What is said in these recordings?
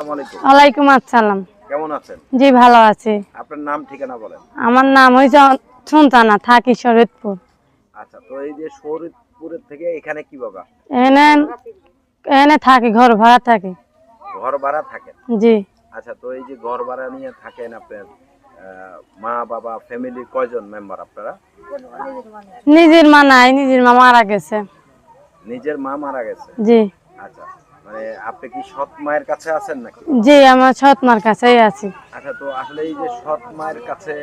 ওয়ালাইকুম আসসালাম। কেমন আছেন? জি ভালো আছি। আপনার নাম ঠিকানা বলেন। আমার নাম হইছে সুলতানা, থাকি শরীয়তপুর। আচ্ছা, তো এই যে শরীয়তপুরের থেকে এখানে কিভাবে আসেন? এনে এনে থাকি, ঘর ভাড়া থাকি। ঘর ভাড়া থাকেন? জি। আচ্ছা, তো এই যে ঘর ভাড়া নিয়ে থাকেন আপনার মা বাবা ফ্যামিলির কয়জন মেম্বার আপনারা? নিজের মা নাই, নিজের মা মারা গেছে। নিজের মা মারা গেছে? জি। আচ্ছা, মানে আপনি কি সৎ মায়ের কাছে আছেন নাকি? জি, আমার সৎ মার কাছেই আছি। আচ্ছা, তো আসলে এই যে সৎ মায়ের কাছে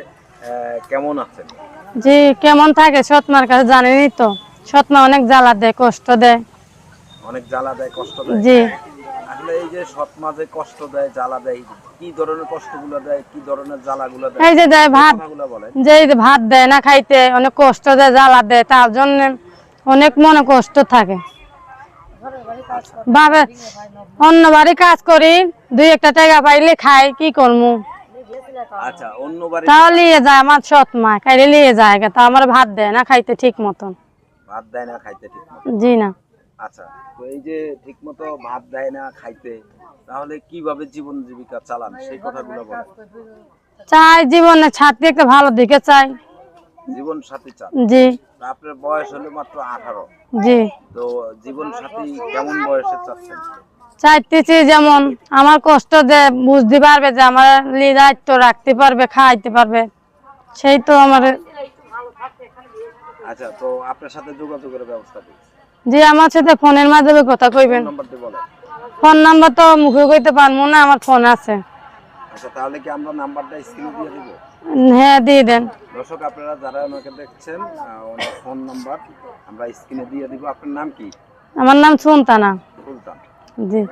কেমন আছেন? জি, কেমন থাকে সৎ মার কাছে জানেনই তো। সৎ মা অনেক জ্বালা দেয়, কষ্ট দেয়। অনেক জ্বালা দেয়, কষ্ট দেয়? জি। আসলে এই যে সৎ মা যে কষ্ট দেয়, জ্বালা দেয়, কি ধরনের কষ্টগুলো দেয়, কি ধরনের জ্বালাগুলো দেয়? এই যে দেয় ভাত, যে ভাত দেয় না খাইতে, অনেক কষ্ট দেয়, জ্বালা দেয়, তার জন্য অনেক মনে কষ্ট থাকে। ভাবে অন্য বাড়ি কাজ করি, দুই একটা টাকা পাইলে খাই, কি করবো? আচ্ছা, অন্য বাড়ি তাও নিয়ে যায় আমার সৎ মা, খাইলে নিয়ে যায়, তা আমার ভাত দেয় না খাইতে ঠিক মতন। ভাত দেয় না খাইতে ঠিক মতো? জি না। আচ্ছা, তো এই যে ঠিক মতো ভাত দেয় না খাইতে, তাহলে কিভাবে জীবন জীবিকা চালান সেই কথাগুলো বলেন। চাই জীবনে ছাত্রী একটা ভালো দিকে চাই। জীবন সাথী চান? জি। আপনার বয়স হলো মাত্র 18। জি। তো জীবন সাথী কেমন বয়সে চাচ্ছেন? চাইতেছি যেমন আমার কষ্ট যে বুঝতে পারবে, যে আমার দায়িত্ব রাখতে পারবে, খাইতে পারবে, সেই তো আমার। আচ্ছা, তো আপনার সাথে যোগাযোগের ব্যবস্থা কি? জি, আমার সাথে ফোনের মাধ্যমে কথা কইবেন। নাম্বারটি বলেন। ফোন নাম্বার তো মুখে কইতে পারবো না, আমার ফোন আছে। আচ্ছা, তাহলে কি আমরা নাম্বারটা স্ক্রিনে দিয়ে দিব? হ্যাঁ, দিয়ে দেন। দর্শক, আপনারা যারা আমাকে দেখছেন, ওনার ফোন নাম্বার আমরা স্ক্রিনে দিয়ে দিব। আপনার নাম কি? আমার নাম সুলতানা। সুলতান। জি।